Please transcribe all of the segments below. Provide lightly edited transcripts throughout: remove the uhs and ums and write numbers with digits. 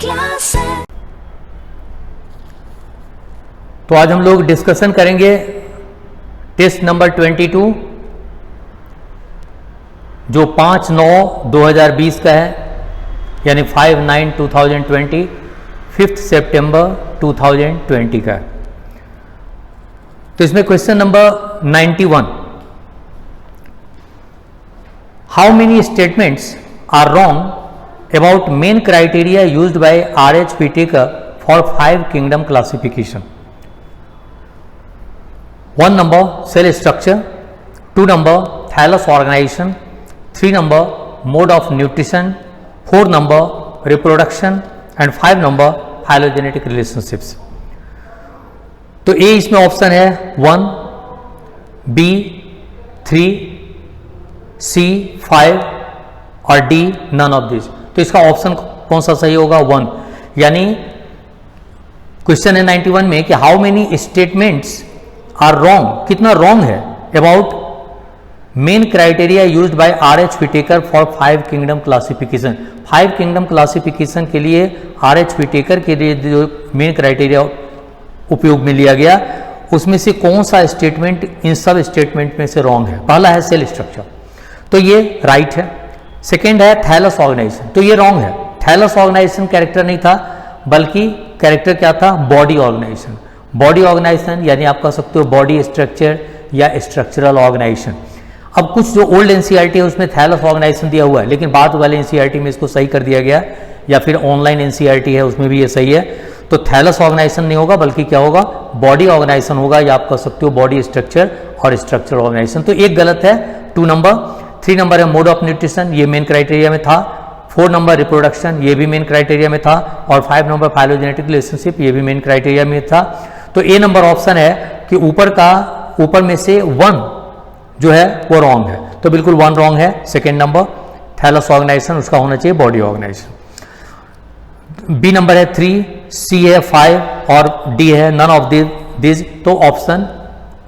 Class है। तो आज हम लोग डिस्कशन करेंगे टेस्ट नंबर 22 जो 5/9/2020 का है, यानी 5/9/2020, 5 सितंबर 2020 का है। तो इसमें question number 91, how many statements are wrong about main criteria used by RH Whittaker for 5 kingdom classification. 1 number cell structure, 2 number thallus organization, 3 number mode of nutrition, 4 number reproduction and 5 number phylogenetic relationships। तो ए इसमें option है 1, B 3, C 5 और D none of this. तो इसका option कौन सा सही होगा? 1। यानी क्वेश्चन है 91 में कि how many statements are wrong, कितना रॉन्ग है about main criteria used by RH Whittaker for 5 kingdom classification. 5 kingdom classification के लिए RH Whittaker के लिए जो मेन क्राइटेरिया उपयोग में लिया गया, उसमें से कौन सा स्टेटमेंट इन सब स्टेटमेंट में से रॉन्ग है? पहला है सेल स्ट्रक्चर, तो ये राइट है। सेकेंड है थैलस ऑर्गेनाइजेशन, तो ये रॉन्ग है। थैलस ऑर्गेनाइजेशन कैरेक्टर नहीं था, बल्कि कैरेक्टर क्या था? Body organisation. बॉडी ऑर्गेनाइजेशन यानी आप कह सकते हो बॉडी स्ट्रक्चर या स्ट्रक्चरल ऑर्गेनाइजेशन। अब कुछ जो ओल्ड एनसीईआरटी है उसमें थैलस ऑर्गेनाइजेशन दिया हुआ है, लेकिन बाद वाले एनसीईआरटी में इसको सही कर दिया गया, या फिर ऑनलाइन एनसीईआरटी है उसमें भी ये सही है। तो थैलस ऑर्गेनाइजेशन नहीं होगा, बल्कि क्या होगा? बॉडी ऑर्गेनाइजेशन होगा, या आप कह सकते हो बॉडी स्ट्रक्चर और स्ट्रक्चरल ऑर्गेनाइजेशन। तो एक गलत है 2 नंबर। 3 नंबर है मोड ऑफ न्यूट्रिशन, ये मेन क्राइटेरिया में था। 4 नंबर रिप्रोडक्शन, ये भी मेन क्राइटेरिया में था। और 5 नंबर फाइलोजेनेटिक रिलेशनशिप, ये भी मेन क्राइटेरिया में था। तो ए नंबर ऑप्शन है कि ऊपर में से 1 जो है वो रॉन्ग है, तो बिल्कुल 1 रॉन्ग है। सेकेंड नंबर थैलस ऑर्गेनाइजेशन, उसका होना चाहिए बॉडी ऑर्गेनाइजेशन। बी नंबर है 3, सी है 5 और डी है नन ऑफ दिस, तो option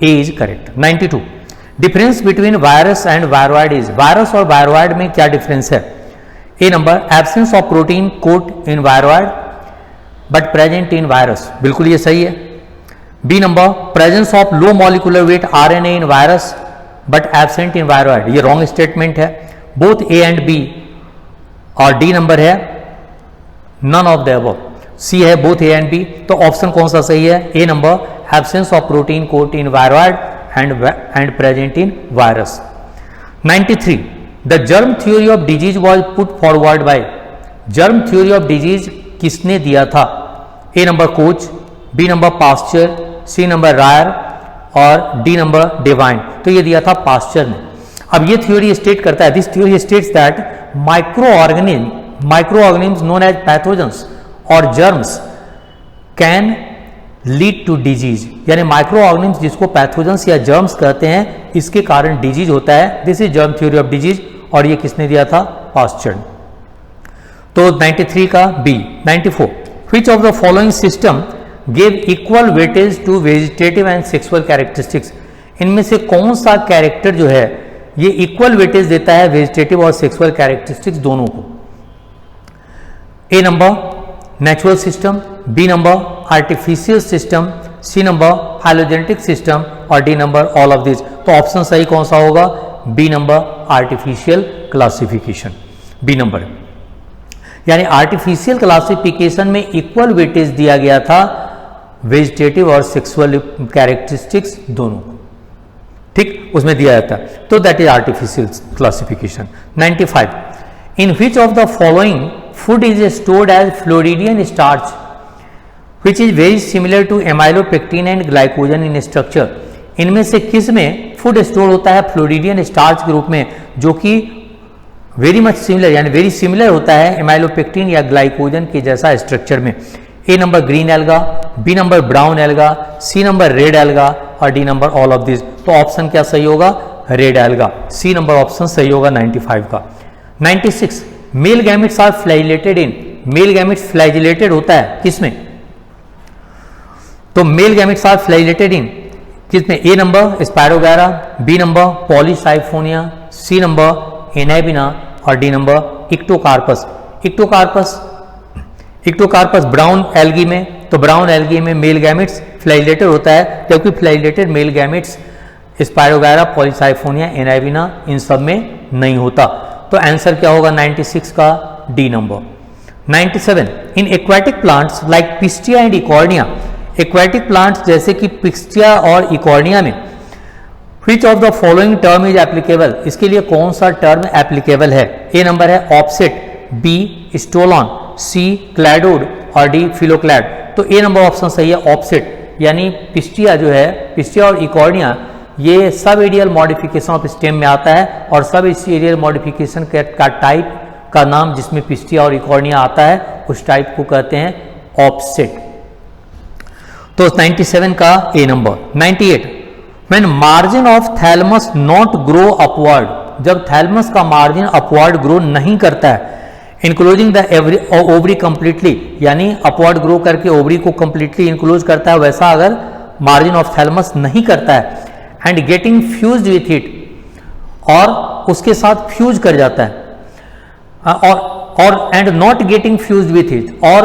A is correct. 92, difference between virus and viroid is. Virus और वायरॉइड में क्या डिफरेंस है? A number absence of protein coat in viroid but present in virus, बिल्कुल ये सही है। B number presence of low molecular weight RNA in virus but absent in viroid, ये wrong statement है। Both A and B. और D number है none of the above. C है both A and B, तो option कौन सा सही है? A number absence of protein coat in viroid and present in virus. 93, the germ theory of disease was put forward by. Germ theory of disease किसने दिया था? A number Koch, B number Pasteur, C number रायर और D number divine. तो ये दिया था pasture ने। अब ये थ्योरी स्टेट करता है, this theory states that micro organisms known as pathogens और germs can lead to disease, यानी माइक्रो ऑर्गेनिम्स जिसको पैथोजेंस या जर्म्स कहते हैं, इसके कारण डिजीज होता है। This is germ theory of disease, और ये किसने दिया था? पास्चर। तो 93 का B. 94, which of the following system give equal weightage to vegetative and sexual characteristics. इनमें से कौन सा कैरेक्टर जो है ये इक्वल वेटेज देता है वेजिटेटिव और सेक्सुअल कैरेक्टरिस्टिक्स दोनों को? A number natural system, B number artificial system, C number phylogenetic system और D number all of this. तो ऑप्शन सही कौन सा होगा? B number artificial classification, B number. यानी आर्टिफिशियल क्लासिफिकेशन में इक्वल वेटेज दिया गया था वेजिटेटिव और सेक्सुअल कैरेक्टरिस्टिक्स दोनों को, ठीक, उसमें दिया जाता है। तो that is artificial classification. 95, in which of the following food is stored as floridean starch which is very similar to amylopectin and glycogen in structure. इनमें से किस में फूड स्टोर होता है फ्लोरिडियन स्टार्च के रूप में, जो कि वेरी मच सिमिलर यानी वेरी सिमिलर होता है एमाइलोपेक्टिन या ग्लाइकोजन के जैसा स्ट्रक्चर में? A number green alga, B number brown alga, C number red alga और D number all of this. तो ऑप्शन क्या सही होगा? Red alga, C number option सही होगा 95 का। 96, male gametes are flagellated in. Male gametes flagellated होता है किसमें? तो male gametes are flagellated in किसमें? ए number Spirogyra, B number Polysiphonia, C number Anabaena और D number Ectocarpus. Ectocarpus Ectocarpus brown algae में, तो ब्राउन एल्गी में मेल गैमेट्स फ्लैजिलेटेड होता है, जबकि flagellated male gametes Spirogyra, Polysiphonia, एनाविना इन सब में नहीं होता। तो आंसर क्या होगा 96 का D number. 97 in aquatic plants like pistia and Eichhornia, aquatic plants जैसे कि पिस्टिया और इकॉर्निया में which of the following term is applicable, इसके लिए कौन सा टर्म एप्लीकेबल है? ए नंबर है ऑफसेट, बी स्टोलॉन, सी क्लैडोड और डी फिलोक्लैड। तो ए नंबर ऑप्शन सही है ऑफसेट, यानी पिस्टिया जो है, पिस्टिया और इकॉर्निया ये sub aerial modification of stem में आता है, और सब एरियल मॉडिफिकेशन का टाइप का नाम जिसमें पिस्टिया और इकॉर्निया आता है उस टाइप को कहते हैं ऑफसेट। तो 97 का A number. 98 when margin of thalamus not grow upward, जब थैलमस का मार्जिन अपवर्ड ग्रो नहीं करता है, इंक्लोजिंग द ओवरी कंप्लीटली, यानी अपवर्ड ग्रो करके ओवरी को कंप्लीटली इंक्लोज करता है, वैसा अगर मार्जिन ऑफ थैलमस नहीं करता है, and getting fused with it, और उसके साथ फ्यूज कर जाता है, और and not getting fused with it, और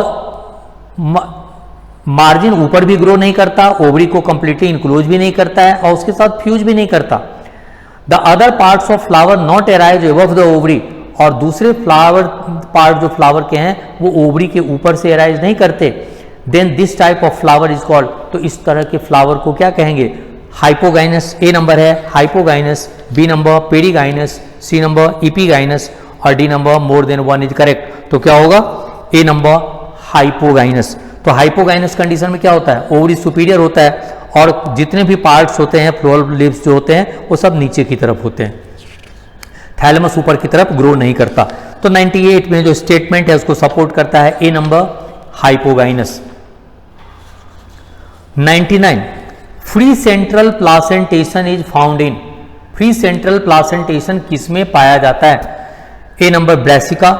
मार्जिन ऊपर भी ग्रो नहीं करता, ओवरी को कंप्लीटली इंक्लोज भी नहीं करता है, और उसके साथ फ्यूज भी नहीं करता। The other parts of flower not arise above the ovary, और दूसरे फ्लावर पार्ट जो फ्लावर के हैं वो ओवरी के ऊपर से अराइज नहीं करते, then this type of flower is called, तो इस तरह के फ्लावर को क्या कहेंगे? हाइपोगाइनस। ए नंबर है hypogynous, B number perigynous, C number epigynous और D number more than one is correct. तो क्या होगा? A number hypogynous. तो हाइपोगाइनस कंडीशन में क्या होता है? ओवरी सुपीरियर होता है और जितने भी पार्ट्स होते हैं, फ्लोरल लीव्स जो होते हैं वो सब नीचे की तरफ होते हैं, थैलेमस ऊपर की तरफ ग्रो नहीं करता। तो 98 में जो स्टेटमेंट है उसको सपोर्ट करता है A number hypogynous. 99 free central placentation is found in, free central placentation किसमें पाया जाता है? A number Brassica,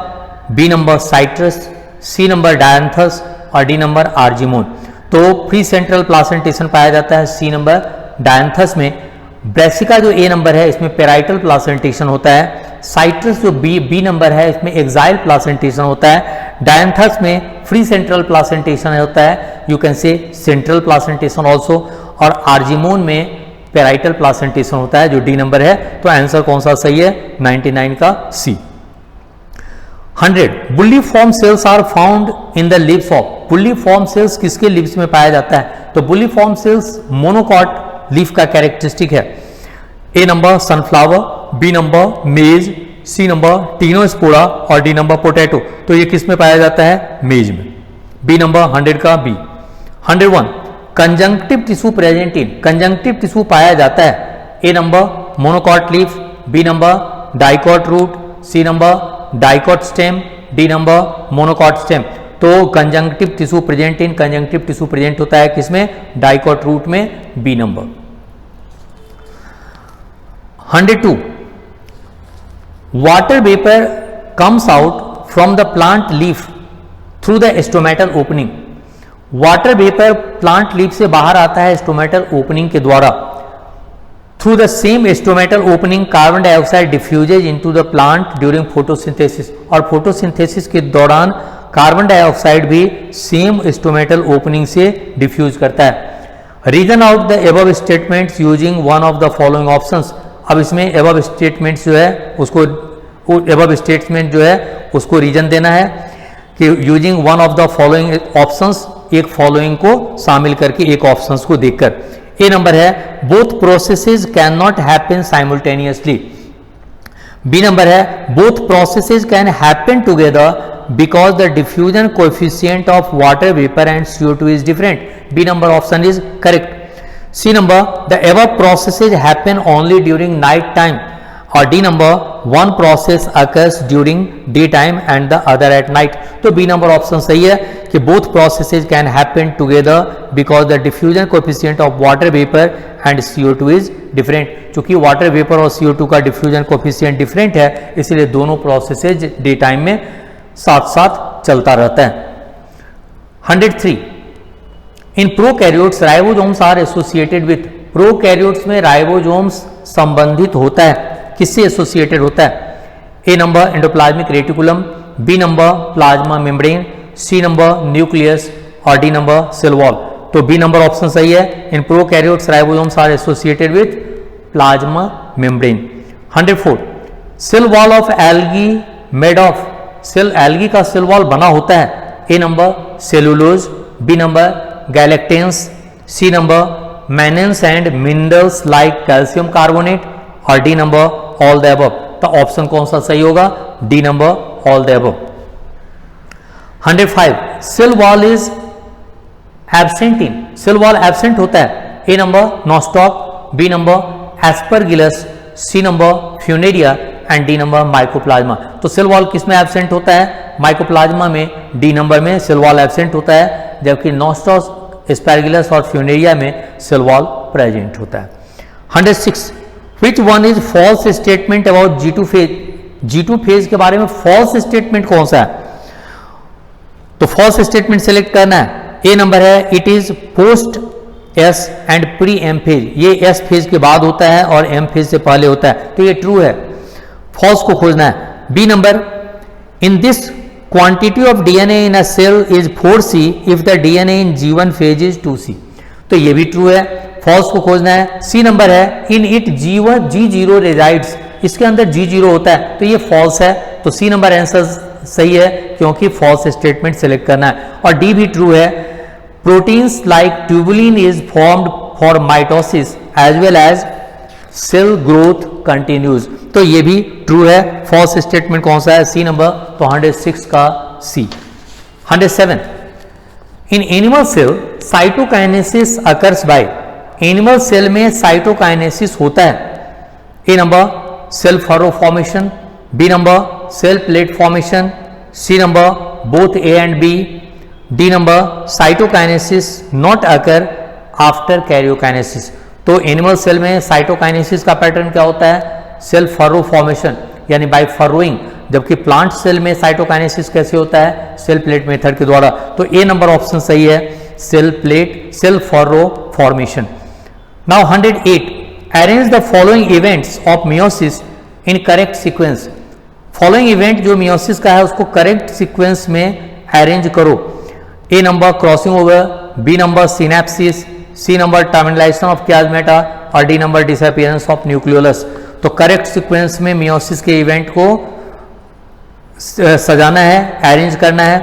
B number Citrus, C number Dianthus और डी नंबर आर्जिमोन। तो फ्री सेंट्रल प्लासेंटेशन पाया जाता है सी नंबर डायंथस में। ब्रेसिका जो ए नंबर है इसमें पेराइटल प्लासेंटेशन होता है, साइट्रस जो बी नंबर है इसमें एक्साइल प्लासेंटेशन होता है, डायंथस में फ्री सेंट्रल प्लासेंटेशन होता है, you can say central placentation also, और आर्जिमोन में पेराइटल प्लासेंटेशन होता है जो डी नंबर है। तो आंसर कौन सा सही है? 99 का C. 100 bulliform cells are found in the leaves of, bulliform cells किसके लीव्स में पाया जाता है? तो बुल्लीफॉर्म सेल्स मोनोकॉट लीफ का कैरेक्टरिस्टिक है। A number sunflower, B number maize, C number Tinospora और डी नंबर पोटैटो। तो ये किस में पाया जाता है? मेज में। बी नंबर 100 का B. 101 conjunctive tissue present in, conjunctive tissue पाया जाता है A number monocot leaf, B number dicot root, C number dicot stem, D number monocot stem. तो conjunctive tissue present in, conjunctive tissue present होता है किसमें? Dicot root में, B number. 102 water vapour comes out from the plant leaf through the stomatal opening, water vapour plant leaf से बाहर आता है stomatal opening के द्वारा। Through the same stomatal opening carbon dioxide diffuses into the plant during photosynthesis, और photosynthesis के दौरान carbon dioxide भी सेम स्टोमेटल ओपनिंग से डिफ्यूज करता है। Reason out the above statements using one of the following options. अब इसमें above statements जो है उसको, एबव स्टेटमेंट जो है उसको रीजन देना है कि using one of the following options, एक फॉलोइंग को शामिल करके एक ऑप्शंस को देखकर। ए नंबर है both processes can not happen simultaneously, B number है both processes can happen together because the diffusion coefficient of water vapour and CO2 is different, B number option is correct. C number the above processes happen only during night time, और D number one process occurs during day time and the other at night. तो B number option सही है कि both processes can happen together because the diffusion coefficient of water vapour and CO2 is different. चूंकि water vapour और CO2 का diffusion coefficient different है, इसलिए दोनों प्रोसेसेज डे टाइम में साथ साथ चलता रहता है। 103 in prokaryotes ribosomes are associated with, prokaryotes में राइबोसोम्स संबंधित होता है, किससे एसोसिएटेड होता है? A number endoplasmic reticulum, B number plasma membrane, C number nucleus और डी नंबर सेल वॉल। तो बी नंबर ऑप्शन सही है। In prokaryotes ribosomes are associated with plasma membrane. 104 cell wall of algae made of, cell algae का cell wall बना होता है A number cellulose, B number गैलेक्टेंस, C number mannans and minerals like calcium carbonate और D number all the above. तो option कौन सा सही होगा? D number all the above. 105 cell wall is absent in, cell wall absent होता है A number Nostoc, B number Aspergillus, C number Funaria and D number Mycoplasma. तो cell wall किस में एब्सेंट होता है? माइकोप्लाज्मा में, डी नंबर में cell wall absent होता है, जबकि नॉस्टॉक, एस्परगिलस और फ्यूनेरिया में सेल वॉल प्रेजेंट होता है। 106 which one is false statement about G2 phase, G2 phase के बारे में फॉल्स स्टेटमेंट कौन सा है? तो फॉल्स स्टेटमेंट सेलेक्ट करना है। ए नंबर है it is post S and pre M phase, ये एस फेज के बाद होता है और एम फेज से पहले होता है, तो ये ट्रू है, फॉल्स को खोजना है। B number in this quantity of DNA in a cell is 4C if the DNA in G1 phase is 2C, तो ये भी ट्रू है, फॉल्स को खोजना है। सी नंबर है इन इट G0 रेजाइड्स, इसके अंदर G0 होता है, तो ये फॉल्स है, तो सी नंबर आंसर सही है क्योंकि फॉल्स स्टेटमेंट सेलेक्ट करना है। और डी भी ट्रू है, proteins like tubulin is formed for mitosis as well as cell growth continues, तो ये भी ट्रू है। फॉल्स स्टेटमेंट कौन सा है? सी नंबर, तो 106 का C. 107 in animal cell cytokinesis occurs by, animal cell में साइटोकाइनेसिस होता है A number cell furrow formation, B number cell plate formation, C number both A and B, D number cytokinesis not occur after karyokinesis. तो animal cell में cytokinesis का pattern क्या होता है? Cell furrow formation यानी by furrowing, जबकि plant cell में cytokinesis कैसे होता है? सेल प्लेट मेथड के द्वारा। तो ए नंबर ऑप्शन सही है, cell plate cell furrow formation. Now 108 arrange the following events of meiosis in correct sequence, following event जो मियोसिस का है उसको करेक्ट सीक्वेंस में अरेंज करो। A number crossing over, B number synapsis, C number terminalization of chiasmata और D number disappearance of nucleolus. तो correct sequence में meiosis के इवेंट को सजाना है, अरेंज करना है।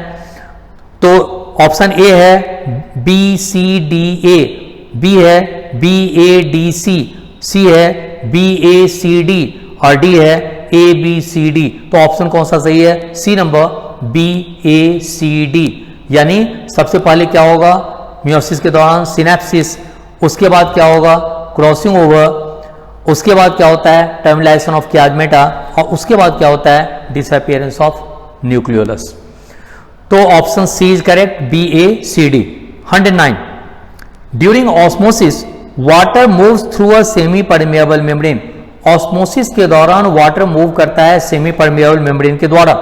तो ऑप्शन ए है B C D A, B है B A D C, C है बी ए सी डी और डी है ए बी सी डी। तो ऑप्शन कौन सा सही है? C number B A C D, यानी सबसे पहले क्या होगा? मियोसिस के दौरान सिनेप्सिस, उसके बाद क्या होगा? क्रॉसिंग ओवर, उसके बाद क्या होता है? टर्मिनलाइजेशन ऑफ कियाज्मेटा और उसके बाद क्या होता है? Disappearance of nucleolus. तो option C is correct, B A C D. 109 during osmosis water moves through a semi permeable membrane, osmosis के दौरान वाटर मूव करता है सेमी परमेएबल मेम्ब्रेन के द्वारा।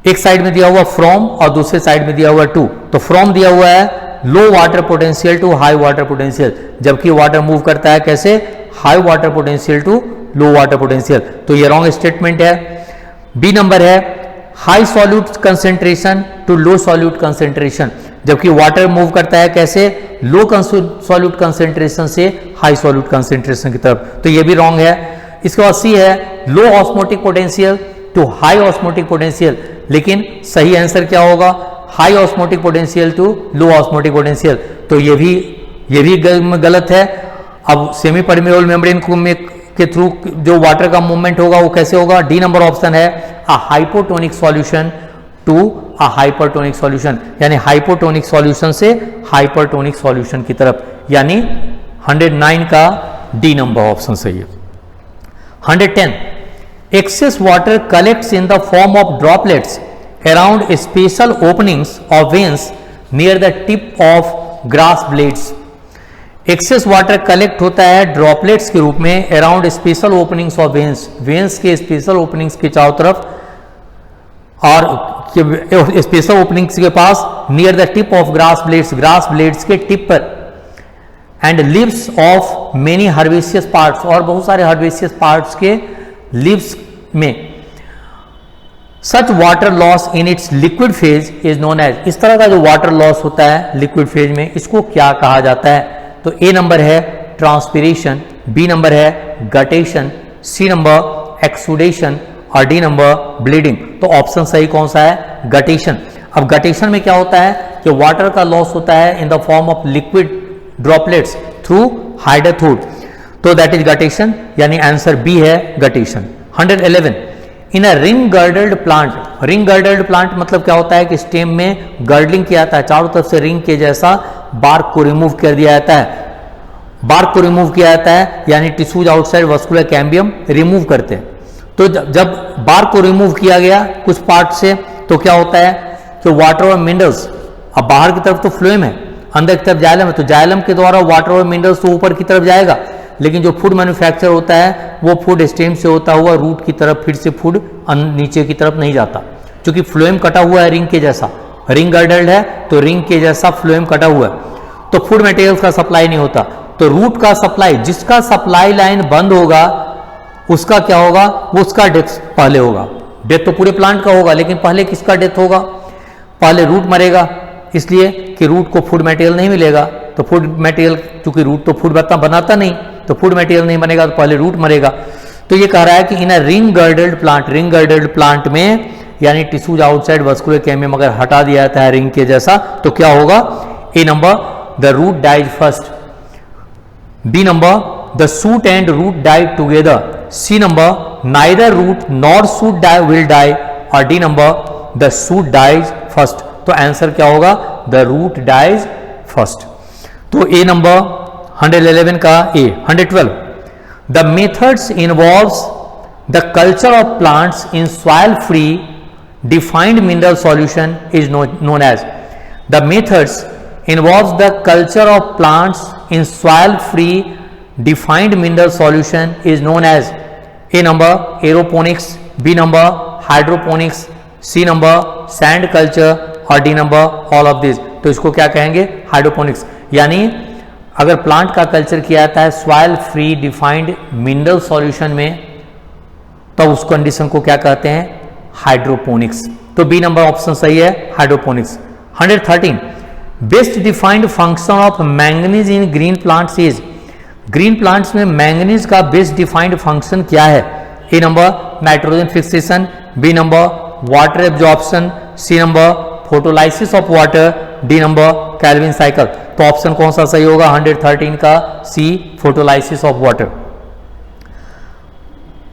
एक साइड में दिया हुआ फ्रॉम और दूसरे साइड में दिया हुआ टू, तो फ्रॉम दिया हुआ है low water potential to high water potential, जबकि वाटर मूव करता है कैसे? High water potential to low water potential, तो ये रॉन्ग स्टेटमेंट है। बी नंबर है high solute concentration to low solute concentration, जबकि वाटर मूव करता है कैसे? लो सॉल्यूट कंसेंट्रेशन से हाई सॉल्यूट कंसेंट्रेशन की तरफ, तो ये भी रॉन्ग है। इसके बाद सी है low osmotic potential to high osmotic potential, लेकिन सही आंसर क्या होगा? High osmotic potential to low osmotic potential, तो ये भी गलत है। अब सेमी परमेएबल मेम्ब्रेन के थ्रू जो वाटर का मूवमेंट होगा वो कैसे होगा? डी नंबर ऑप्शन है a hypotonic solution to a hypertonic solution, यानी हाइपोटोनिक सॉल्यूशन से हाइपरटोनिक सॉल्यूशन की तरफ, यानी 109 का डी नंबर ऑप्शन सही है। 110 excess water collects in the form of droplets around special openings of veins near the tip of grass blades. Excess water collect होता है ड्रॉपलेट्स के रूप में around special openings of veins, veins के special openings के चारों तरफ और स्पेशल ओपनिंग्स के पास near the tip of grass blades के टिप पर, and leaves of many herbaceous parts, और बहुत सारे हर्बेशियस पार्ट्स के लिव्स में। Such water loss in its liquid phase is known as, इस तरह का जो वाटर लॉस होता है लिक्विड फेज में, इसको क्या कहा जाता है? तो ए नंबर है ट्रांसपिरेशन, बी नंबर है गटेशन, सी नंबर एक्सुडेशन और डी नंबर ब्लीडिंग। तो ऑप्शन सही कौन सा है? गटेशन। अब गटेशन में क्या होता है कि वाटर का लॉस होता है in the form of liquid droplets through हाइड्रोथूट, तो दैट इज गटेशन, यानी आंसर बी है guttation. 111 in a ring girdled plant, ring girdled plant मतलब क्या होता है कि स्टेम में गर्डलिंग किया जाता है, चारों तरफ से रिंग के जैसा बार्क को रिमूव कर दिया जाता है, बार्क को रिमूव किया जाता है, यानी tissues outside vascular cambium remove करते हैं। तो जब बार्क को रिमूव किया गया कुछ पार्ट से, तो क्या होता है कि वाटर और मिनरल्स, अब बाहर की तरफ तो फ्लोएम है, अंदर की तरफ जाइलम है, तो जाइलम के द्वारा वाटर और मिनरल्स तो ऊपर की तरफ जाएगा, लेकिन जो फूड मैन्युफैक्चर होता है वो फूड स्टेम से होता हुआ रूट की तरफ फिर से फूड नीचे की तरफ नहीं जाता, क्योंकि फ्लोएम कटा हुआ है रिंग के जैसा, रिंग गर्डल्ड है तो रिंग के जैसा फ्लोएम कटा हुआ है, तो फूड मटेरियल्स का सप्लाई नहीं होता। तो रूट का सप्लाई, जिसका सप्लाई लाइन बंद होगा उसका क्या होगा? उसका डेथ पहले होगा। डेथ तो पूरे प्लांट का होगा, लेकिन पहले किसका डेथ होगा? पहले रूट मरेगा, इसलिए कि रूट को फूड मटेरियल नहीं मिलेगा, तो फूड मटेरियल, क्योंकि रूट तो फूड बनाता नहीं, तो फूड मटेरियल नहीं बनेगा तो पहले रूट मरेगा। तो ये कह रहा है कि in a ring girdled plant, ring girdled plant में यानी टिश्यूज आउटसाइड वस्कुलर कैम्बियम अगर हटा दिया जाता है रिंग के जैसा, तो क्या होगा? A number the root dies first, B number the shoot and root die together, C number neither root nor shoot will die, और D number the shoot dies first. तो आंसर क्या होगा? The root dies first. तो A number 111 का A. 112 the methods involves the culture of plants in soil free defined mineral solution is known as, the methods involves the culture of plants in soil free defined mineral solution is known as A number aeroponics, B number hydroponics, C number sand culture और D number all of these। तो इसको क्या कहेंगे? Hydroponics. यानी अगर plant का culture किया जाता है soil free defined mineral solution में, तो उस कंडीशन को क्या कहते हैं? हाइड्रोपोनिक्स। तो बी नंबर ऑप्शन सही है, hydroponics. 113 best defined function of manganese in green plants is, green plants में मैंगनीज का बेस्ट डिफाइंड फंक्शन क्या है? A number nitrogen fixation, B number water absorption, C number photolysis of water, D number Calvin cycle. तो option कौन सा सही होगा? 113 का C, photolysis of water.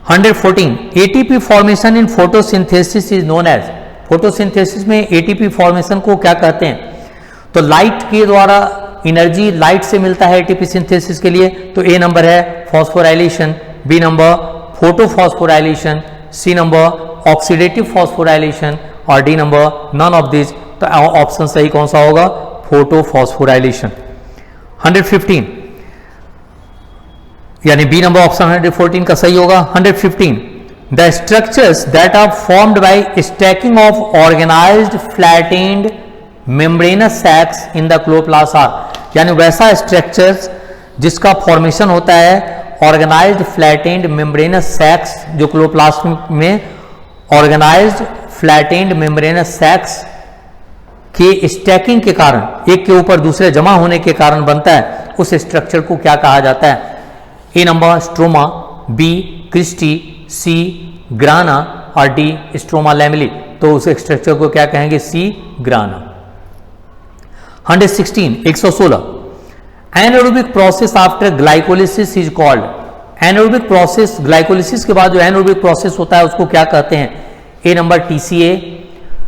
114 ATP formation in photosynthesis is known as, photosynthesis में ATP formation को क्या कहते हैं? तो लाइट के द्वारा एनर्जी लाइट से मिलता है एटीपी सिंथेसिस के लिए, तो ए नंबर है phosphorylation, B number photophosphorylation, C number oxidative phosphorylation और D number none of this. तो ऑप्शन सही कौन सा होगा? फोटोफॉस्फोराइलेशन। 115 यानी बी नंबर ऑप्शन 114 का सही होगा। 115 the structures that are formed by stacking of organised flattened membranous sacs in the chloroplast are, यानी वैसा स्ट्रक्चर्स जिसका फॉर्मेशन होता है ऑर्गेनाइज्ड फ्लैटेंड मेम्ब्रेनस सैक्स, जो क्लोरोप्लास्ट में ऑर्गेनाइज्ड फ्लैटेंड मेम्ब्रेनस सैक्स के स्टैकिंग के कारण, एक के ऊपर दूसरे जमा होने के कारण बनता है, उस स्ट्रक्चर को क्या कहा जाता है? A number stroma, B Christie, सी ग्राना और डी स्ट्रोमा लैमेली। तो उस स्ट्रक्चर को क्या कहेंगे? C grana. 116 anaerobic process after glycolysis is called, anaerobic process, glycolysis के बाद जो एनारोबिक प्रोसेस होता है उसको क्या कहते हैं? A number TCA,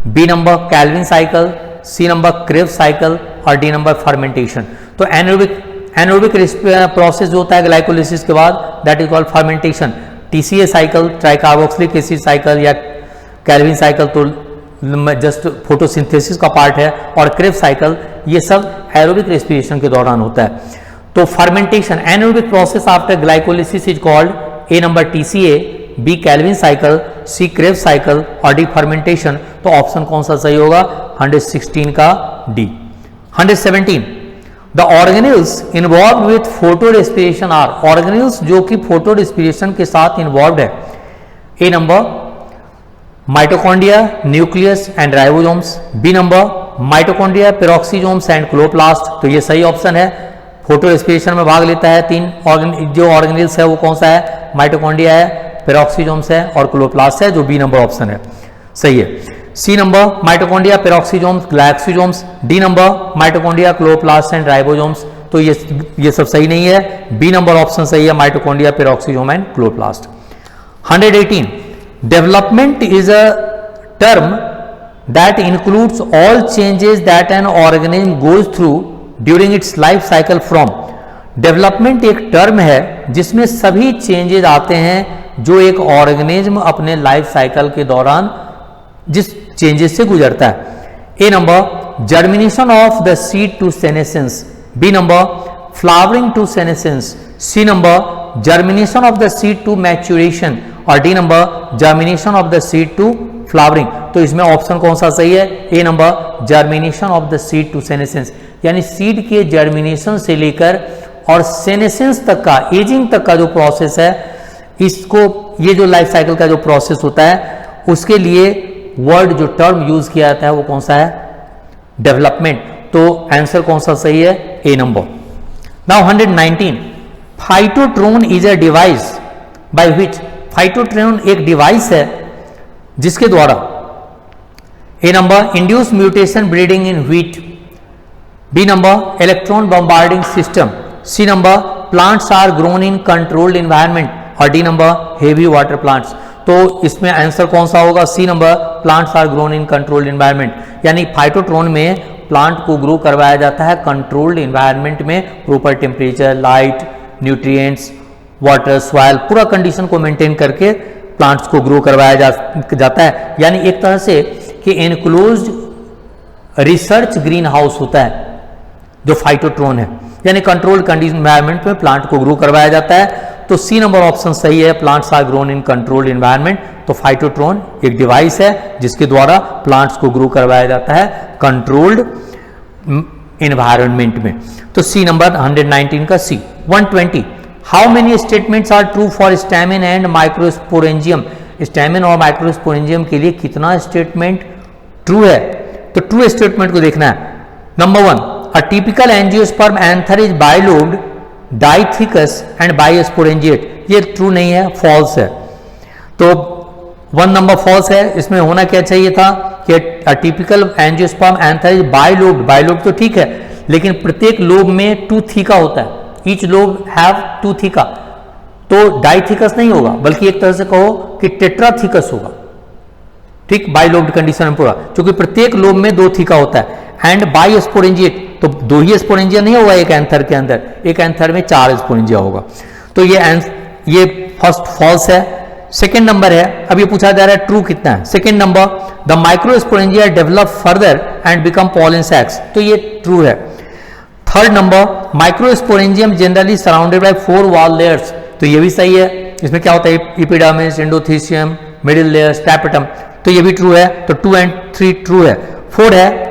B number Calvin cycle, C number Krebs cycle और डी नंबर फर्मेंटेशन। तो एनारोबिक प्रोसेस जो होता है ग्लाइकोलिसिस के बाद, that is called fermentation. TCA cycle tricarboxylic acid cycle या कैल्विन साइकिल तो जस्ट फोटोसिंथेसिस का पार्ट है, और क्रेब्स साइकिल ये सब एरोबिक रेस्पिरेशन के दौरान होता है। तो fermentation, anaerobic process after glycolysis is called A number TCA, B Calvin cycle, C Krebs cycle और डी फर्मेंटेशन। तो ऑप्शन कौन सा सही होगा? 116 का D. 117 the organelles involve with photo respiration are, organelles जो कि फोटो रेस्पिरेशन के साथ इन्वॉल्व है। A number mitochondria, nucleus and ribosomes. B number mitochondria, peroxisomes and chloroplast. तो ये सही ऑप्शन है। फोटो रेस्पिरेशन में भाग लेता है तीन जो ऑर्गेनेल्स है वो कौन सा है? माइटोकॉन्ड्रिया है, पेरोक्सीसोम्स है और क्लोरोप्लास्ट है, जो बी नंबर ऑप्शन है सही है। C number mitochondria, peroxisomes, glycosomes. D number mitochondria, chloroplast and ribosomes. तो ये सब सही नहीं है। बी नंबर ऑप्शन सही है, mitochondria, peroxisome and chloroplast. 118 development is a term that includes all changes that an organism goes through during its life cycle from. Development एक term है जिसमें सभी चेंजेस आते हैं जो एक ऑर्गेनिज्म अपने लाइफ साइकिल के दौरान जिस चेंजेस से गुजरता है। A number germination of the seed to senescence. B number flowering to senescence. C number germination of the seed to maturation और D number germination of the seed to flowering. तो इसमें option कौन सा सही है? A number germination of the seed to senescence, यानी seed के germination से लेकर और सेनेसेंस तक का, एजिंग तक का जो प्रोसेस है, इसको ये जो लाइफ साइकिल का जो प्रोसेस होता है उसके लिए वर्ड जो टर्म यूज किया जाता है वो कौन सा है? डेवलपमेंट। तो आंसर कौन सा सही है? A number. Now 119 phytotron is a device by which. Phytotron एक डिवाइस है जिसके द्वारा A number induce mutation breeding in wheat. B number electron bombarding system. C number plants are grown in controlled environment और D number heavy water plants. तो इसमें answer कौन सा होगा? C number plants are grown in controlled environment, यानी phytotron में plant को grow करवाया जाता है कंट्रोल्ड इन्वायरमेंट में, proper temperature, light, nutrients, water, soil, पूरा कंडीशन को मेंटेन करके प्लांट्स को ग्रो करवाया जाता है। यानी एक तरह से कि एनक्लोज्ड रिसर्च ग्रीन हाउस होता है जो फाइटोट्रोन है, यानी कंट्रोल्ड कंडीशन एनवायरनमेंट में प्लांट को ग्रो करवाया जाता है। तो सी नंबर ऑप्शन सही है, plants are grown in controlled environment. तो फाइटोट्रोन एक डिवाइस है जिसके द्वारा प्लांट्स को ग्रो करवाया जाता है कंट्रोल्ड एनवायरनमेंट में। तो सी नंबर 119 का C. 120 how many statements are true for stamen and microsporangium. Stamen और माइक्रोस्पोरेंजियम के लिए कितना स्टेटमेंट ट्रू है? तो ट्रू स्टेटमेंट को देखना है। Number 1 a typical angiosperm anther is bilobed, dithecous and bisporangiate. ये ट्रू नहीं है, फॉल्स है। तो 1 नंबर फॉल्स है। इसमें होना क्या चाहिए था कि typical angiosperm anther is bilobed. Bilobed तो ठीक है, लेकिन प्रत्येक लोब में 2 थीका होता है, ईच लोब हैव 2 थीका। तो डाइथिकस नहीं होगा, बल्कि एक तरह से कहो कि टेट्राथिकस होगा। ठीक, बाइलोब्ड कंडीशन में पूरा, क्योंकि प्रत्येक लोब में 2 थीका होता है। एंड बाइस्पोरेंजिएट, तो 2 ही स्पोरेंजिया नहीं होगा एक एंथर के अंदर, एक एंथर में 4 स्पोरेंजिया होगा। तो ये फर्स्ट फॉल्स है। सेकेंड नंबर है, अब ये पूछा जा रहा है ट्रू कितना है। Second number the microsporangia develop further and become pollen sacs. तो ये ट्रू है। Third number microsporangium generally surrounded by 4 wall layers. तो ये भी सही है। इसमें क्या होता है? Epidermis, endothecium, middle layers, tapetum. तो ये भी ट्रू है। तो 2 and 3 ट्रू है। 4 है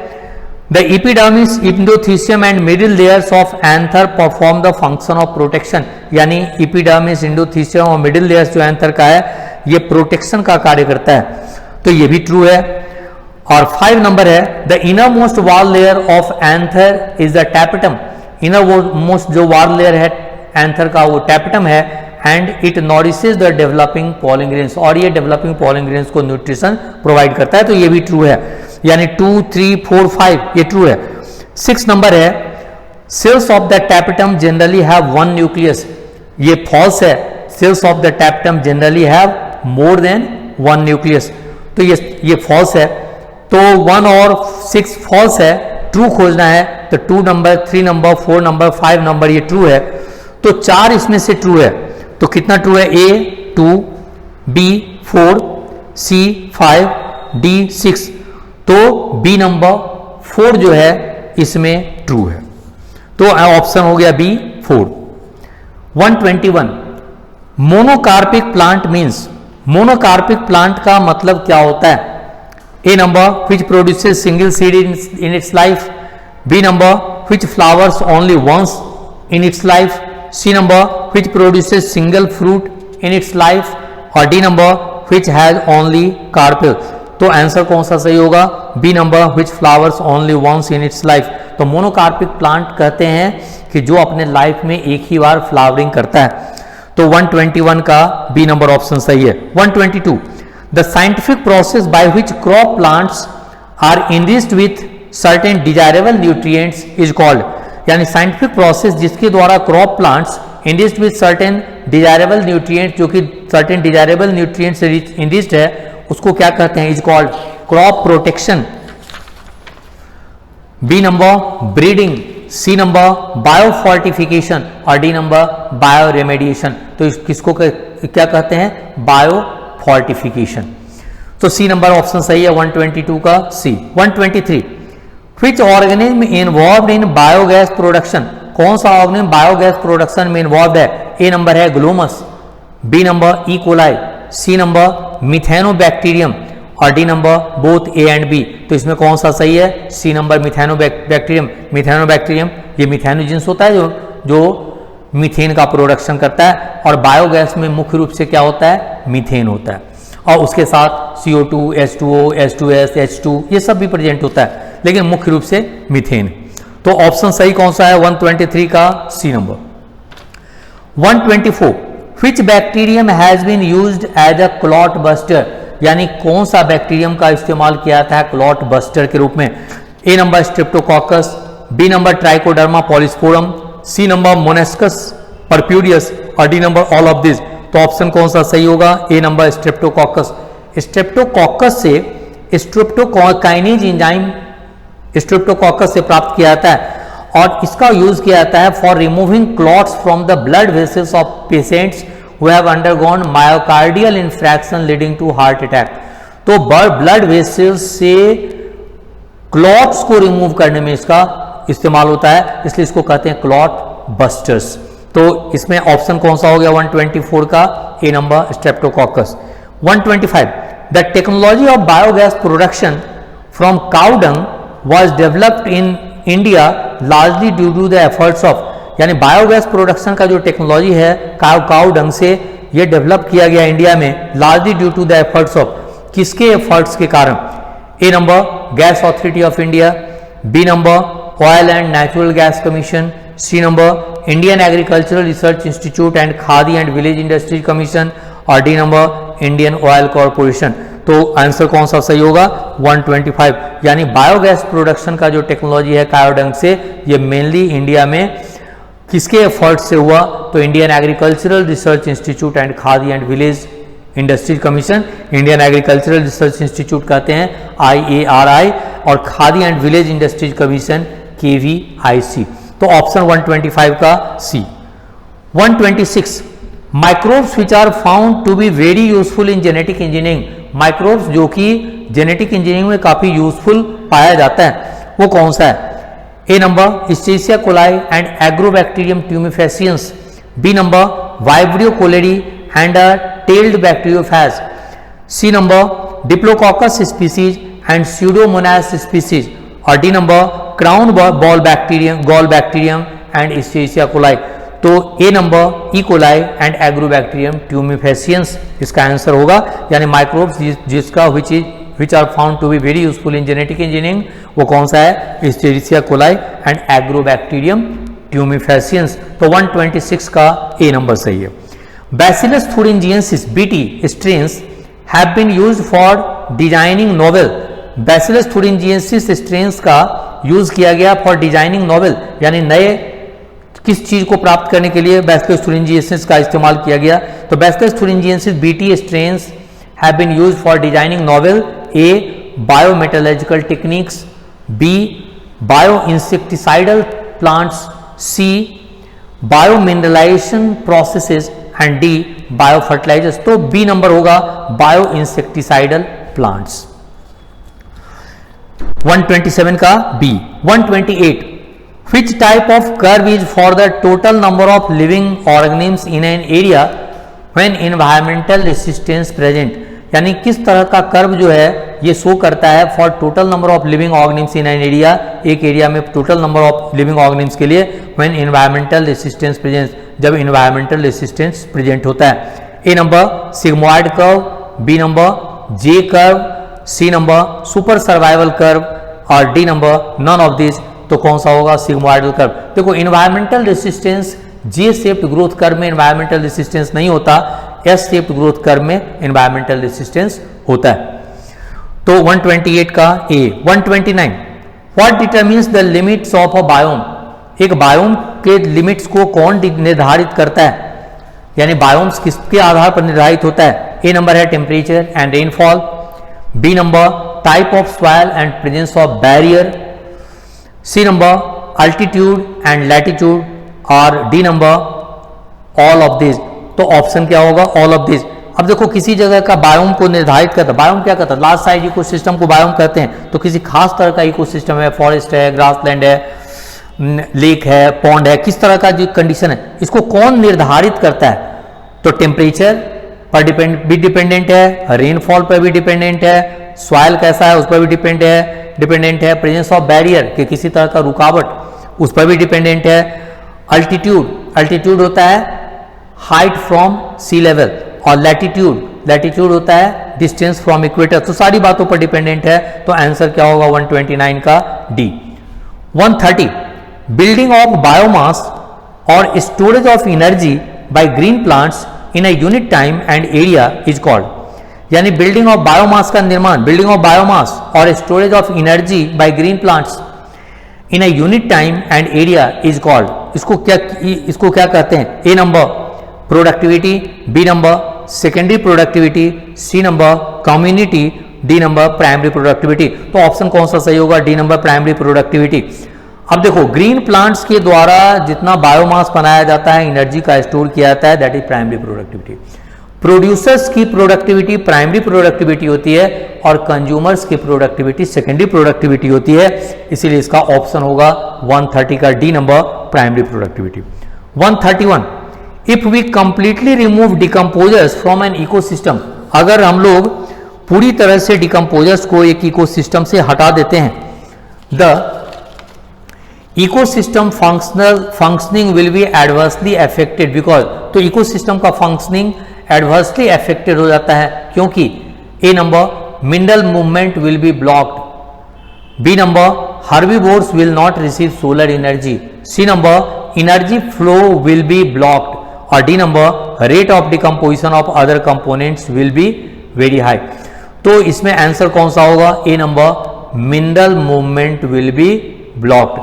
the epidermis, endothecium and middle layers of anther perform the function of protection. यानी एपिडर्मिस, एंडोथीसियम और मिडिल लेयर्स जो एंथर का है ये प्रोटेक्शन का कार्य करता है। तो ये भी ट्रू है। और 5 नंबर है the inner most wall layer of anther is the tapetum. Inner most जो वॉल लेयर है एंथर का वो टैपेटम है। And it nourishes the developing pollen grains, और ये डेवलपिंग पॉलन ग्रेन्स को न्यूट्रिशन प्रोवाइड करता है। तो ये भी ट्रू है। यानी 2, 3, 4, 5 ये ट्रू है। 6 नंबर है cells of the tapetum generally have 1 nucleus. ये फॉल्स है। Cells of the tapetum generally have more than 1 nucleus. तो ये फॉल्स है। तो 1 और 6 फॉल्स है। ट्रू खोजना है तो 2 नंबर, 3 नंबर, 4 नंबर, 5 नंबर ये ट्रू है। तो 4 इसमें से ट्रू है। तो कितना ट्रू है? A 2, B 4, C 5, D 6। तो B नंबर 4 जो है इसमें ट्रू है। तो ऑप्शन हो गया B 4। 121 monocarpic plant means. Monocarpic plant का मतलब क्या होता है? A number which produces single seed in its life. B number which flowers only once in its life. C number which produces single fruit in its life. और D number which has only carpel। तो answer कौन सा सही होगा? B number which flowers only once in its life। तो monocarpic plant कहते हैं कि जो अपने लाइफ में एक ही बार फ्लावरिंग करता है। तो 121 का बी नंबर ऑप्शन सही है। 122 the scientific process by which crop plants are enriched with certain desirable nutrients is called. यानी साइंटिफिक प्रोसेस जिसके द्वारा crop plants enriched with certain desirable nutrients, जो कि सर्टेन डिजायरेबल न्यूट्रिएंट्स से इनरिच्ड है, उसको क्या कहते हैं? Is called crop protection. B number breeding, C number biofortification और डी नंबर बायो रेमेडिएशन। तो किसको क्या कहते हैं? बायोफोर्टिफिकेशन। तो सी नंबर ऑप्शन सही है 122 का C. 123 which organism involved in biogas production. कौन सा ऑर्गेनिज्म बायोगैस प्रोडक्शन में इन्वॉल्व है? ए नंबर है glomus, B number E coli, C number methanobacterium और D number both A and B. तो इसमें कौन सा सही है? C number Methanobacterium. मिथेनोबैक्टीरियम ये मिथेनोजिन्स होता है जो मीथेन का प्रोडक्शन करता है, और बायोगैस में मुख्य रूप से क्या होता है? मीथेन होता है, और उसके साथ CO2, H2O, H2S, H2 ये सब भी प्रेजेंट होता है, लेकिन मुख्य रूप से मीथेन। तो ऑप्शन सही कौन सा है? 123 का C number. 124 which bacterium has been used as a clot buster. यानी कौन सा बैक्टीरियम का इस्तेमाल किया जाता है क्लॉट बस्टर के रूप में? A number streptococcus, B number trichoderma polysporum, C number monascus purpureus और D number all of this. तो ऑप्शन कौन सा सही होगा? A number streptococcus. स्ट्रेप्टोकोकस से स्ट्रेप्टोकाइनेज एंजाइम स्ट्रेप्टोकोकस से प्राप्त किया जाता है, और इसका यूज किया जाता है for removing clots from the blood vessels of patients who have undergone myocardial infarction leading to heart attack। तो ब्लड वेसल्स से क्लॉट्स को रिमूव करने में इसका इस्तेमाल होता है, इसलिए इसको कहते हैं क्लॉट बस्टर्स। तो इसमें ऑप्शन कौन सा हो गया 124 का? A number streptococcus. 125 the technology of biogas production from cow dung was developed in India largely due to the efforts of. यानी बायोगैस प्रोडक्शन का जो टेक्नोलॉजी है काउ डंग से ये डेवलप किया गया इंडिया में largely due to the efforts of. किसके एफर्ट्स के कारण? A number gas authority of India, B number oil and natural gas commission, C number Indian agricultural research institute and Khadi and village industries commission और D number Indian oil corporation. तो answer कौन सा सही होगा? 125। यानी biogas production का जो technology है काउ डंग से, ये मेनली इंडिया में किसके एफर्ट से हुआ? तो Indian agricultural research institute and Khadi and village industries commission, Indian agricultural research institute कहते हैं IARI, और Khadi and village industries commission KVIC। तो ऑप्शन 125 का C. 126 microbes which are found to be very useful in genetic engineering. Microbes जो कि genetic engineering में काफी useful पाया जाता है, वो कौन सा है? A number escherichia coli and agrobacterium tumefaciens, B number vibrio cholerae and a tailed bacteriophage, C number diplococcus species and pseudomonas species और D number crown gall bacterium and escherichia coli. तो A number E coli and agrobacterium tumefaciens इसका answer होगा। यानी microbes जिसका which are found to be very useful in genetic engineering, वो कौन सा है? Escherichia coli and Agrobacterium tumefaciens। तो 126 का ए नंबर सही है। Bacillus thuringiensis BT strains have been used for designing novel। Bacillus thuringiensis strains का यूज किया गया फॉर डिजाइनिंग नोवेल, यानी नए किस चीज को प्राप्त करने के लिए Bacillus thuringiensis का इस्तेमाल किया गया? तो Bacillus thuringiensis BT strains have been used for designing novel A biometallurgical techniques, B bioinsecticidal plants, C biomineralization processes and D biofertilizers। तो B नंबर होगा bioinsecticidal plants। 127 का B। 128 which type of curve is for the total number of living organisms in an area when environmental resistance present। यानी किस तरह का curve जो है ये शो करता है for total number of living organisms in an area, एक एरिया में total number of living organisms के लिए व्हेन एनवायरमेंटल रेसिस्टेंस प्रेजेंट, जब एनवायरमेंटल रेसिस्टेंस प्रेजेंट होता है। A number sigmoid curve, B number J curve, C number super survival curve और D number none of this. तो कौन सा होगा? Sigmoidal curve. देखो environmental resistance J shaped growth curve में इन्वायरमेंटल रेसिस्टेंस नहीं होता, एस शेप्ड ग्रोथ कर्व में इन्वायरमेंटल रेसिस्टेंस होता है। तो 128 का ए। 129 what determines the limits of a biome. एक बायोम के लिमिट्स को कौन निर्धारित करता है, यानी बायोम्स किसके आधार पर निर्धारित होता है? ए नंबर है temperature and rainfall, B number type of soil and presence of barrier, C number altitude and latitude और D number all of this. तो ऑप्शन क्या होगा? All of this. अब देखो किसी जगह का बायोम को निर्धारित करता है, बायोम क्या करता है? लार्ज साइज इकोसिस्टम को बायोम कहते हैं। तो किसी खास तरह का इकोसिस्टम है, फॉरेस्ट है, ग्रासलैंड है, लेक है, पॉन्ड है, किस तरह का जो कंडीशन है, इसको कौन निर्धारित करता है? तो टेम्परेचर पर भी डिपेंडेंट है, रेनफॉल पर भी डिपेंडेंट है, सॉइल कैसा है उस पर भी डिपेंडेंट है, प्रेजेंस ऑफ बैरियर कि किसी तरह का रुकावट उस पर भी डिपेंडेंट है, अल्टीट्यूड होता है हाइट फ्रॉम सी लेवल और लैटिट्यूड होता है डिस्टेंस फ्रॉम इक्वेटर। तो सारी बातों पर डिपेंडेंट है। तो आंसर क्या होगा? 129 का डी। 130 बिल्डिंग ऑफ बायोमास और storage of energy by green plants in a unit time and area is called. यानी बिल्डिंग ऑफ बायोमास का निर्माण, बिल्डिंग ऑफ बायोमास और storage of energy by green plants in a unit time and area is called. इसको क्या कहते हैं? A number productivity, B number secondary productivity, C number community, D number primary productivity. तो option कौन सा सही होगा? D number primary productivity. अब देखो ग्रीन प्लांट्स के द्वारा जितना बायोमास बनाया जाता है, एनर्जी का स्टोर किया जाता है, that is primary productivity. Producers की प्रोडक्टिविटी प्राइमरी प्रोडक्टिविटी होती है और कंज्यूमर्स की प्रोडक्टिविटी सेकेंडरी प्रोडक्टिविटी होती है। इसीलिए इसका ऑप्शन होगा 130 का D number primary productivity. 131 if we completely remove decomposers from an ecosystem. अगर हम लोग पूरी तरह से डिकम्पोजर्स को एक इकोसिस्टम से हटा देते हैं, the ecosystem functioning will be adversely affected because. तो इकोसिस्टम का फंक्शनिंग एडवर्सली अफेक्टेड हो जाता है क्योंकि A number mineral movement will be blocked, B number herbivores will not receive solar energy, C number energy flow will be blocked और D number rate of decomposition of other components will be very high. तो इसमें answer कौन सा होगा? A number mineral movement will be blocked.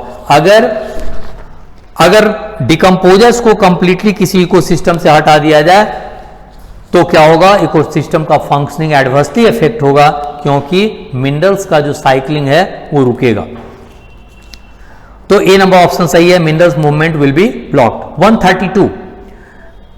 अगर decomposers को completely किसी ecosystem से हटा दिया जाए तो क्या होगा? इकोसिस्टम का फंक्शनिंग एडवर्सली इफेक्ट होगा क्योंकि मिनरल्स का जो साइक्लिंग है वो रुकेगा। तो ए नंबर ऑप्शन सही है, minerals movement will be blocked. 132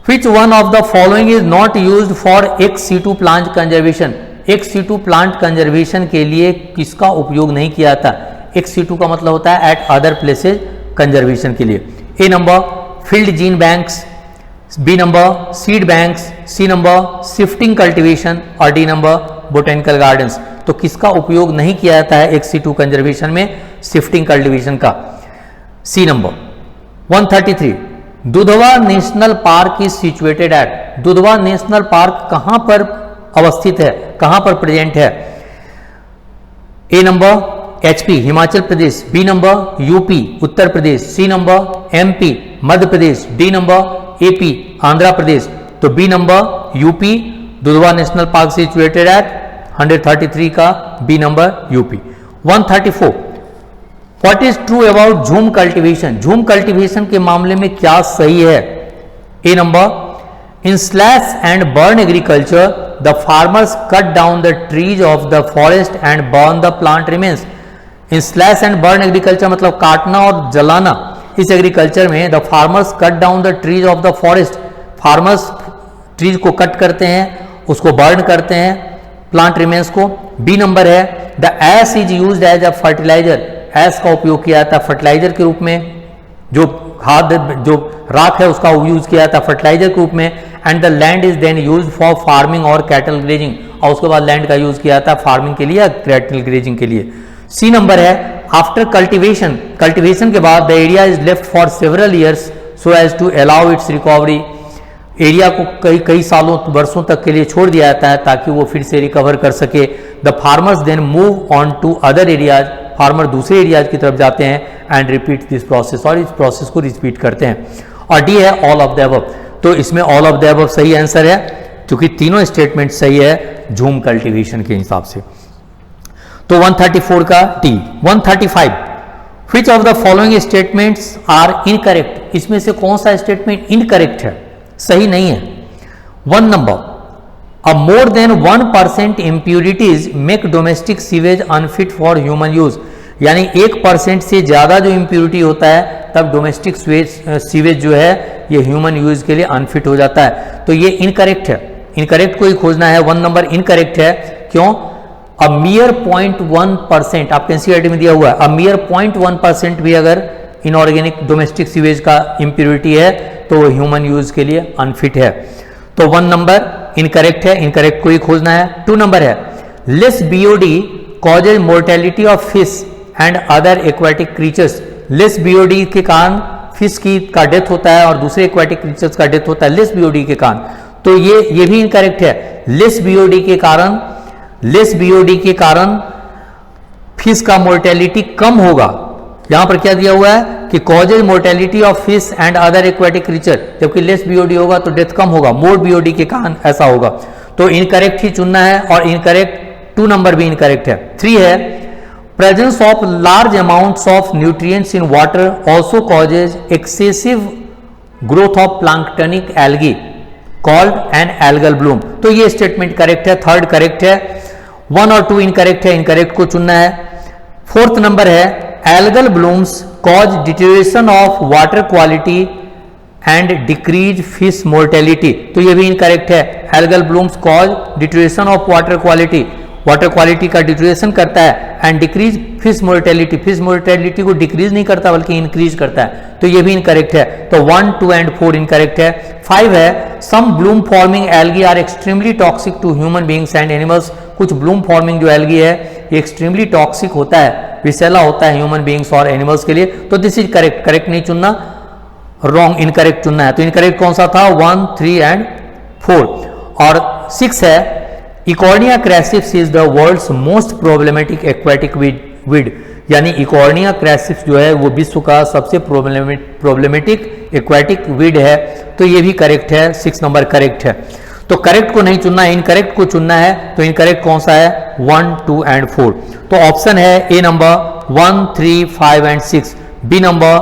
Which one of the following is not used for ex-situ plant conservation? ex-situ plant conservation के लिए किसका उपयोग नहीं किया जाता? ex-situ का मतलब होता है at other places conservation के लिए। A number field gene banks, B number seed banks, C number shifting cultivation और डी नंबर बोटेनिकल गार्डन्स। तो किसका उपयोग नहीं किया जाता है ex-situ कंजर्वेशन में? शिफ्टिंग कल्टीवेशन का। C number. 133 Dudhwa national park is situated at. Dudhwa national park कहां पर अवस्थित है, कहां पर प्रेजेंट है? A number HP Himachal Pradesh, B number UP Uttar Pradesh, C number MP Madhya Pradesh, D number AP Andhra Pradesh. तो B number UP Dudhwa national park situated at 133 का B number UP. 134 What is true about jhum cultivation? Jhum cultivation के मामले में क्या सही है? A number in slash and burn agriculture the farmers cut down the trees of the forest and burn the plant remains. In slash and burn agriculture मतलब काटना और जलाना। इस एग्रीकल्चर में the farmers cut down the trees of the forest, farmers trees को cut करते हैं, उसको बर्न करते हैं, प्लांट रिमेन्स को। बी नंबर है the ash is used as a fertiliser. Ash का उपयोग किया जाता है फर्टिलाइजर के रूप में, जो खाद जो राख है उसका यूज किया जाता है फर्टिलाइजर के रूप में। And the land is then used for farming और कैटल ग्रेजिंग, और उसके बाद लैंड का यूज किया जाता है फार्मिंग के लिए या कैटल ग्रेजिंग के लिए। सी नंबर है आफ्टर कल्टीवेशन, कल्टीवेशन के बाद the area is left for several years so as to allow its recovery. Area को कई सालों वर्षों तक के लिए छोड़ दिया जाता है ताकि वो फिर से रिकवर कर सके। The farmers then move on to other areas, farmer दूसरे एरियाज की तरफ जाते हैं एंड रिपीट दिस प्रोसेस, और इस प्रोसेस को रिपीट करते हैं। और डी है ऑल ऑफ द अबव, तो इसमें ऑल ऑफ द अबव सही आंसर है क्योंकि तीनों स्टेटमेंट सही है झूम कल्टीवेशन के हिसाब से। तो 134 का D. 135, which of the following statements are incorrect, इसमें से कौन सा स्टेटमेंट इनकरेक्ट है, सही नहीं है। 1 number, a more than 1% impurities make domestic sewage unfit for human use, यानी 1% से ज्यादा जो इम्प्यूरिटी होता है तब डोमेस्टिक सीवेज जो है ये ह्यूमन यूज के लिए अनफिट हो जाता है, तो ये इनकरेक्ट है। इनकरेक्ट को ही खोजना है। 1 नंबर इनकरेक्ट है, क्यों? अ मियर 0.1%, आपके एनसीईआरटी में दिया हुआ है, अ मियर 0.1% भी अगर इनऑर्गेनिक डोमेस्टिक सीवेज का इम्प्यूरिटी है तो वो ह्यूमन यूज के लिए अनफिट है। तो 1 नंबर इनकरेक्ट है, इनकरेक्ट को ही खोजना है। 2 नंबर है, less BOD causes mortality of fish and other aquatic creatures, less BOD के कारण फिश का डेथ होता है और दूसरे एक्वाटिक क्रीचर्स का डेथ होता है लेस बीओडी के कारण, तो ये भी इनकरेक्ट है। लेस बीओडी के कारण फिश का मोर्टेलिटी कम होगा। यहां पर क्या दिया हुआ है कि causes mortality of fish and other aquatic creature, जबकि लेस बीओडी होगा तो डेथ कम होगा, मोर बीओडी के कारण ऐसा होगा, तो इनकरेक्ट ही चुनना है। और इनकरेक्ट 2 नंबर भी इनकरेक्ट है। 3 है, presence of large amounts of nutrients in water also causes excessive growth of planktonic algae called an algal bloom, तो ये स्टेटमेंट करेक्ट है। 3rd करेक्ट है। 1 और 2 इनकरेक्ट है, इनकरेक्ट को चुनना है। 4th नंबर है, algal blooms cause deterioration of water quality and decrease fish mortality, तो ये भी इनकरेक्ट है। Algal blooms cause deterioration of water quality का डिटेरियोरेशन करता है एंड डिक्रीज फिश मोर्टेलिटी को डिक्रीज नहीं करता बल्कि इंक्रीज करता है, तो ये भी इनकरेक्ट है। तो 1, 2 एंड 4 इनकरेक्ट है। 5 है, some bloom forming algae are extremely toxic to human beings and animals, कुछ ब्लूम फॉर्मिंग जो एल्गी है ये एक्सट्रीमली टॉक्सिक होता है, विषैला होता है ह्यूमन बीइंग्स और एनिमल्स के लिए, तो दिस इज करेक्ट। करेक्ट नहीं चुनना, रॉन्ग, इनकरेक्ट चुनना है। तो इनकरेक्ट कौन सा था? 1, 3 एंड 4। और 6 है, eichhornia crassipes is the world's most problematic aquatic weed, यानी इकॉर्निया क्रैसिप्स जो है वो विश्व का सबसे प्रॉब्लमेटिक एक्वाटिक वीड है, तो ये भी करेक्ट है। 6 नंबर करेक्ट है। तो करेक्ट को नहीं चुनना है, इनकरेक्ट को चुनना है। तो इनकरेक्ट कौन सा है? 1, 2 एंड 4। तो ऑप्शन है A number 1, 3, 5 and 6, B number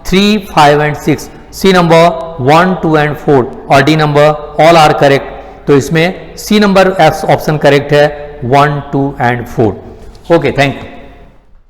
3, 5 and 6, C number 1, 2 and 4 और D number all are correct. तो इसमें सी नंबर ऑप्शन करेक्ट है 1, 2 एंड 4। Okay, thank you.